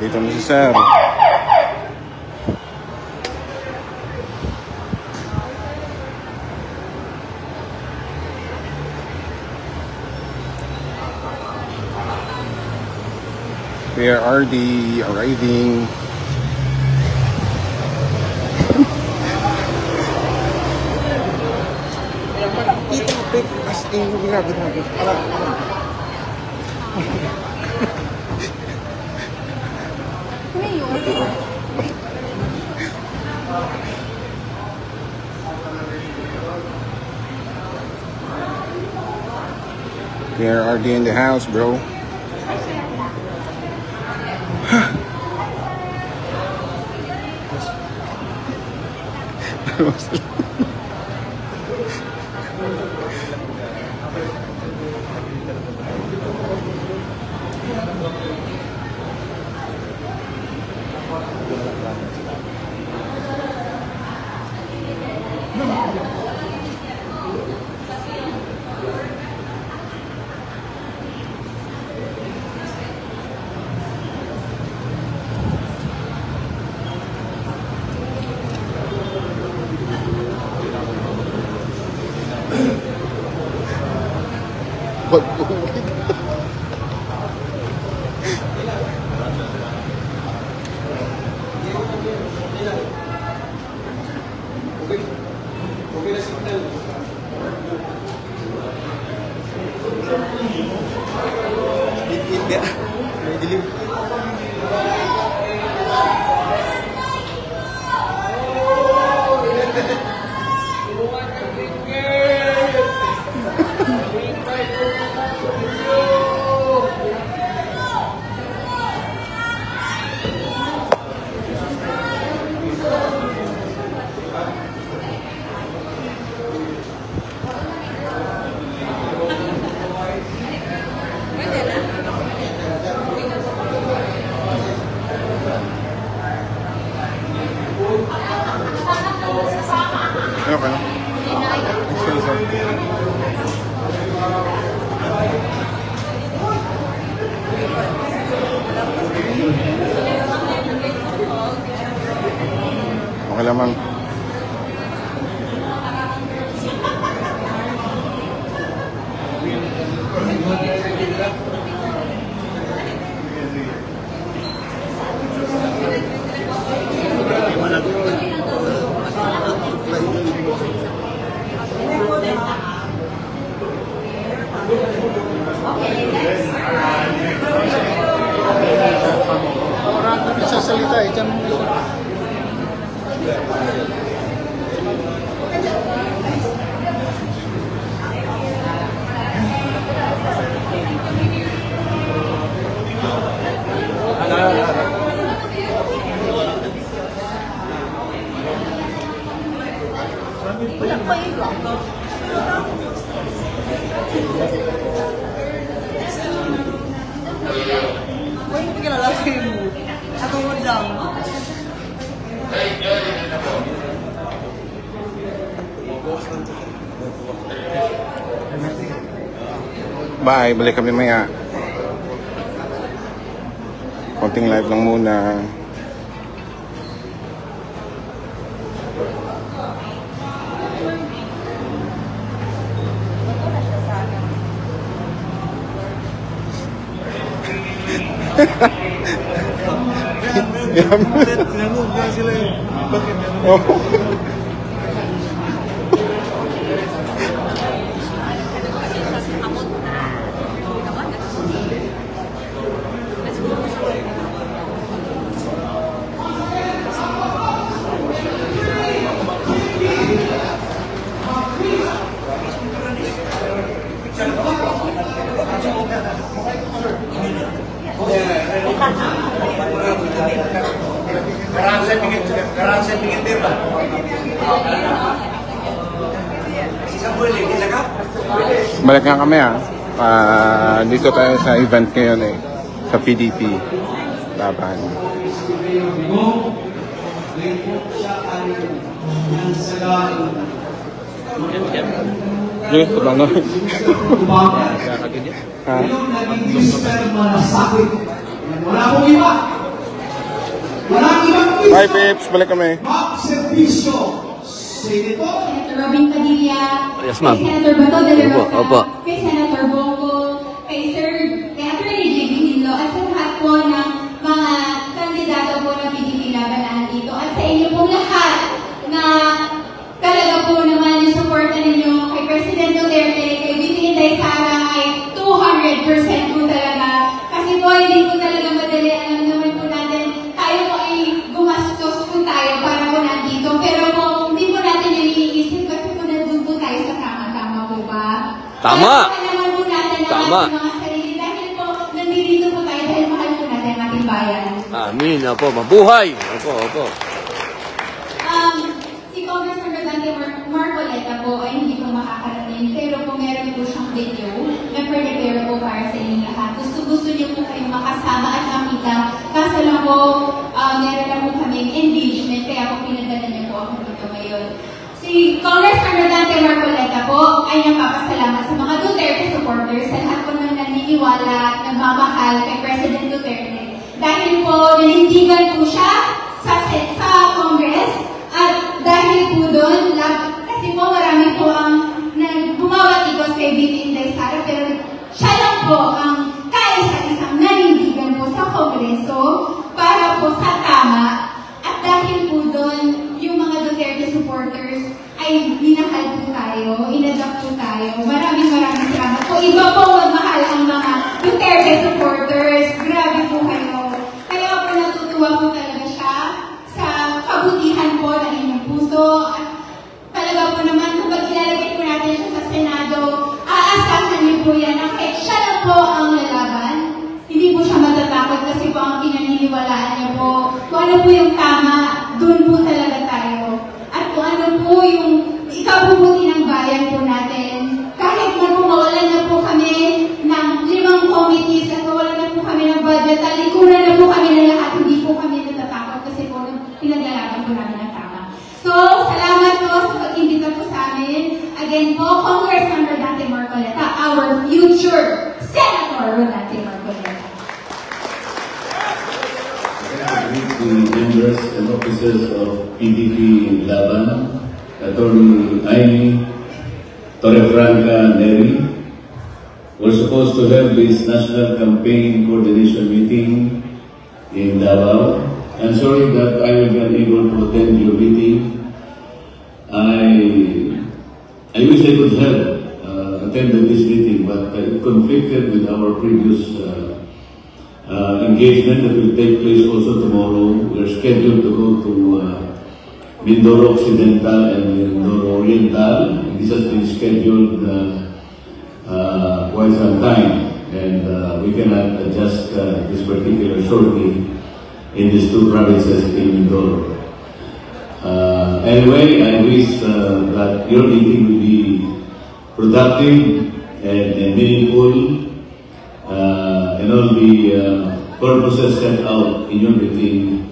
Dito na si Sir. We are already arriving. As in, grabe. We are already in the house, bro. Okay lamang. Sasalita eh, dyan mo. Wala pa yun. Why hindi ka lalaki mo? Ako mo lang. Bye, balik kami maya. Konting live lang muna. Tinanong nga sila eh. Bakit meron? Garansi pingin din ba? Balik nga kami dito tayo sa event ngayon eh. Sa PDP. Laban. Sige, sabang na. Yung naging mister malasakit. Wala akong iba. Walang ibang Bye, Pips. Balik kami. mag-servisyo. Senator Senator Robin Padilla, Yes, ma'am. kay Senator Bato de la Rosa, Opo. kay Senator Bongo, kay Attorney J.B. Hinlo, at sa lahat po ng mga kandidato po ng PDP laban na andito, at sa inyo pong lahat na talaga po naman yung suporta ninyo kay President Duterte, kay VP Inday Sara ay 200% po talaga. Kasi po, hindi po talaga madali. Alam naman po natin, tayo po ay gumastos po tayo para po nandito. Pero po, hindi po natin yung iniisip kasi po nandun po tayo sa tama-tama po ba? Tama. Kaya naman po natin ang Tama. ating mga sarili. Dahil po, nandito po tayo dahil mahal po natin ang ating bayan. Amin. Opo. Mabuhay. Opo, opo. Si Congressman Dante Marcoleta po ay hindi po makakarating, pero po meron po siyang video na prepare po para sa inyo lahat. Gusto niyo po kayong makasama at makita. Kaso lang po, meron na po kaming engagement, kaya po pinadala niyo po ako dito ngayon. Si Congressman Dante Marcoleta po ay nagpapasalamat sa mga Duterte supporters sa lahat po nang naniniwala at nagmamahal kay President Duterte. Dahil po nanindigan po siya sa Congress. At dahil po doon, kasi po marami po ang bumawatikos kay VP Inday Sara, pero siya lang po ang kaisa-isang nanindigan po sa Kongreso para po sa tama. At dahil po doon, yung mga Duterte supporters ay minahal po tayo, inadapt po tayo. Maraming salamat po. Iba po magmahal ang mga Duterte supporters. Grabe po kayo. Kaya po natutuwa po talaga siya sa kabutihan po ng inyong puso. At talaga po naman, kapag ilalagay po natin siya sa Senado, aasahan niyo po yan. Kahit siya lang po ang lalaban, hindi po siya matatakot kasi po ang pinaniniwalaan niya po. Kung ano po yung tama, doon po talaga tayo. At kung ano po yung ikabubuti ng bayan po natin. Kahit na po mawalan na po kami ng 5 committees at mawalan na po kami ng budget, talikuran na po kami ng lahat, hindi po kami natatakot kasi po pinaglalaban po namin ang tama. So, salamat po sa pag-imbita po sa amin. Again po, Congressman Rodante Marcoleta, our future Senator Rodante Marcoleta. The members and officers of PDP Laban, Attorney Aimee Torrefranca Neri, we're supposed to have this national campaign coordination meeting in Davao. I'm sorry that I will be unable to attend your meeting. I wish I could have attended this meeting, but it conflicted with our previous engagement that will take place also tomorrow. We're scheduled to go to Mindoro Occidental and Mindoro Oriental. This has been scheduled quite some time, and we cannot adjust this particular sortie in these two provinces in Mindoro. Anyway, I wish that your meeting will be productive and meaningful, and all the purposes set out in your meeting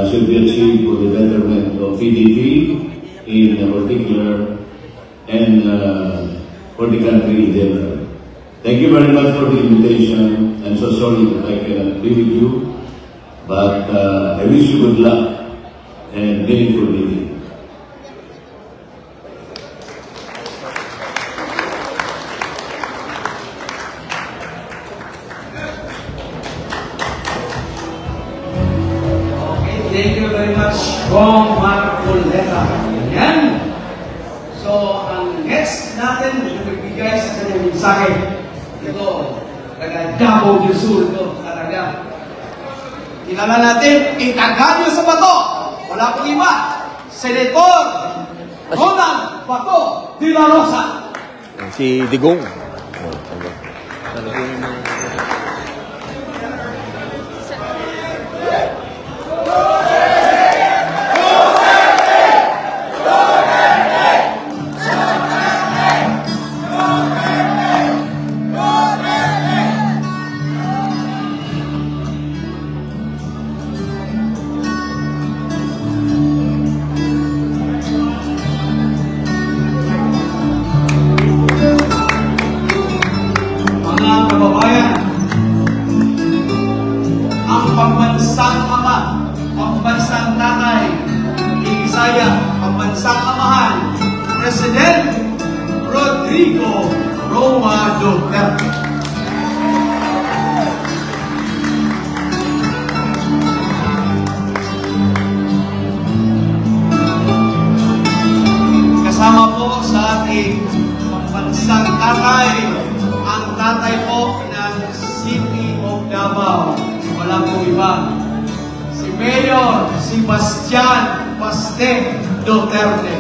should be achieved for the betterment of PDP in particular and for the country in general. Thank you very much for the invitation. I'm so sorry that I cannot be with you, but I wish you good luck and meaningful meeting. Thank you very much, Bong Marcoleta. Yan. So, ang next natin, magbibigay sa kanyang mensahe. Ito, taga Davao del Sur ito, talaga. Kilala natin, ikaganyo sa bato. Wala pong iba. Senator Ronald Bato de la Rosa. Si Digong. Mga kababayan, ang pambansang ama, ang Bisaya, Pambansang Amahan, President Rodrigo Roa Duterte. Kasama po sa ating pambansang tatay, ang tatay po ng City of Davao. Wala pong iba. Si Mayor Sebastian Paste Duterte.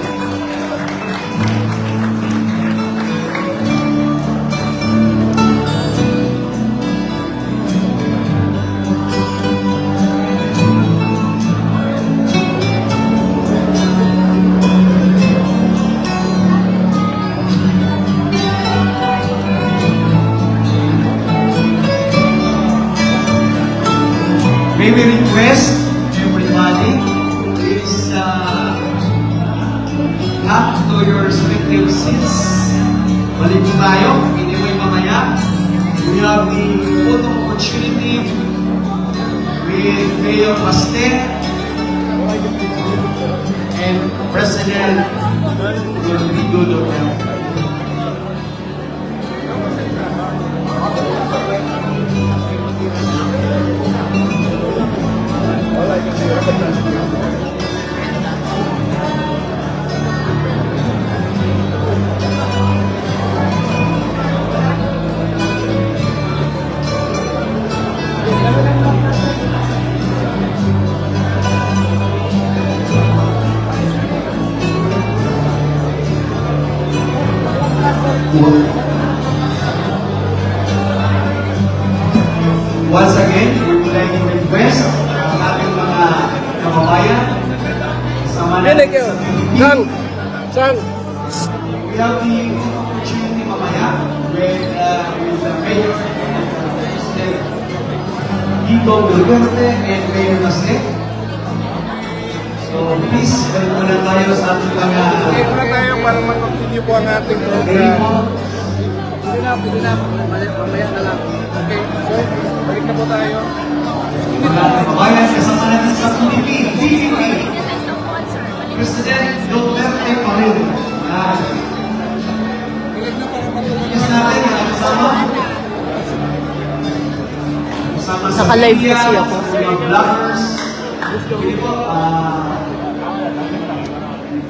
May we request everybody, please up to your respective seats. Balik po tayo, anyway mamaya. We have the photo opportunity with Mayor Paste and President Rodrigo Duterte. Once again, we would like to request ang ating mga kababayan sama natin sa PDP. We have the opportunity mamaya with the Mayor President Igo Duterte and Mayor Paste. So please, balik muna tayo sa ating mga Kaya muna tayo para mag-continue po ang ating program. Pwede na. Mamaya na lang. Okay, so, balik na po tayo. mga kababayan kasama natin sa PDP. President Duterte pa rin. Yes natin, kasama. Kasama sa Naka-live media, kasi ako. sa mga vloggers. Pwede po,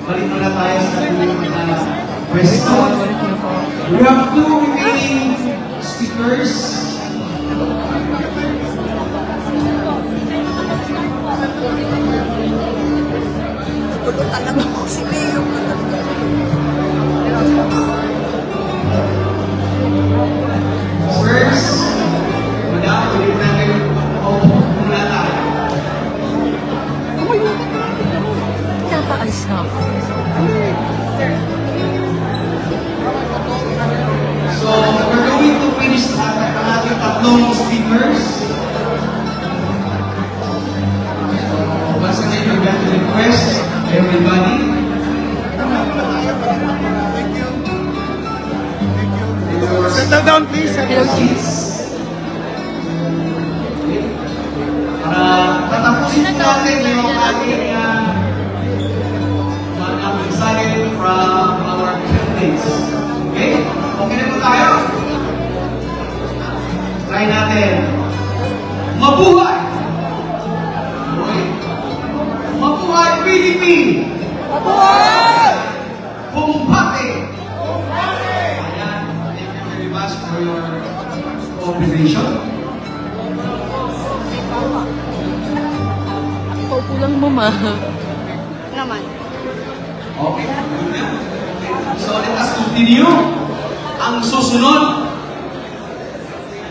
balik muna tayo sa ating mga pwesto. We have 2 remaining speakers. Alam mo si Leo. First, madam, ulit natin muna tayo. Napaalis na ako. So, we're going to finish ang ating tatlong speakers. Once again, we're going to request everybody. Settle down, please. Settle seats. Para tatapusin natin yung ating mga mensahe from our candidates. Okay? Okay na po tayo? Try natin. Mabuhay! Mabuhay PDP! Mabuhay! Bumbate! Bumbate! Ayan. Thank you very much for your cooperation. Paupo lang, mama. Naman. Okay. So let us continue. Ang susunod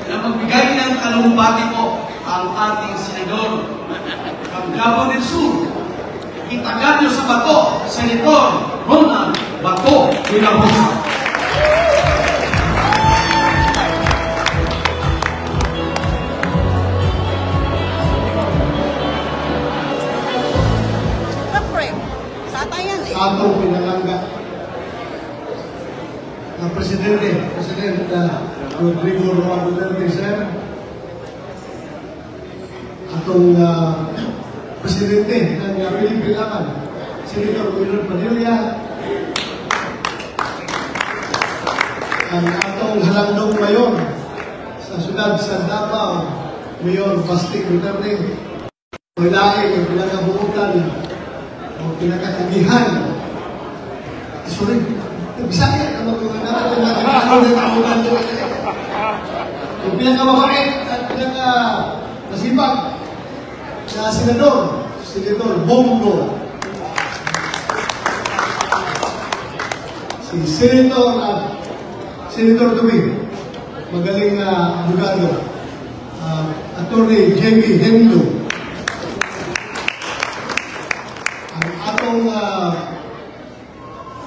na magbigay ng talumpati po ang ating senador ng Davao del Sur. Itagan niyo sa bato, Senator Ronald Bato Villahosa. Siyempre, sa atayan eh. Atong pinalangga ng Presidente, Rodrigo Roa Duterte, sir. Atong Presidente ng Pilipinas, Senator Wilson Padilla, ang atong halandong mayon sa syudad sa Davao, Mayor Basti Duterte, walain ang pinakabuutan o pinakatagihan. Sorry, Bisaya, ang mga pinakabuutan yung pinakamabait at pinakamasipag na Senador Bongo. Si Senator Tubig, magaling na abogado, Attorney J.B. Hemlo, ang atong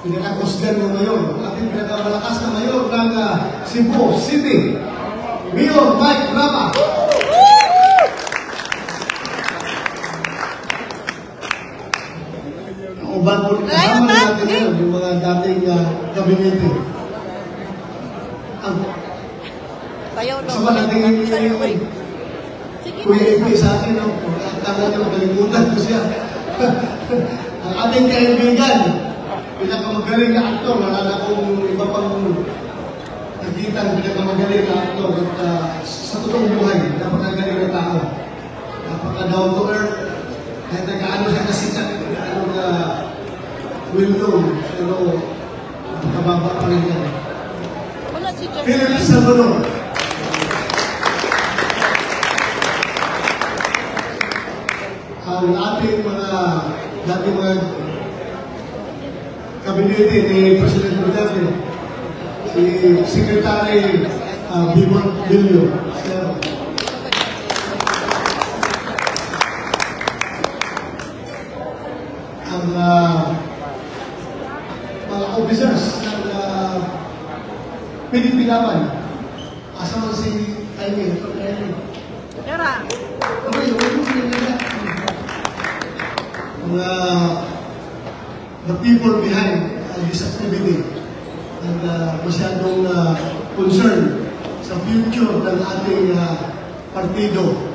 pinakakusgan mo ngayon, ang ating pinakamalakas na mayor ng Cebu City, Mayor Mike Rama. Uban po, kasama natin ngayon yung mga dating kabinete. Ang kasama natin ngayon, Kuya Ipi sa akin, ang tanga niya makalimutan ko siya. Ang ating kaibigan, pinakamagaling na aktor, wala na akong iba pang nakita ng pinakamagaling na aktor at sa totoong buhay, napakagaling na tao. Napaka-down to earth, kahit nag-ano siya kasi well-known, pero kababa pa rin yan. Philip Salvador. Ang ating mga dating mga kabinete ni President Duterte, si Secretary Bimon Bilyo, ang mga officers ng Pilipilaban. Asa man si Aimee? Tara! The people behind this activity and masyadong concerned sa future ng ating partido.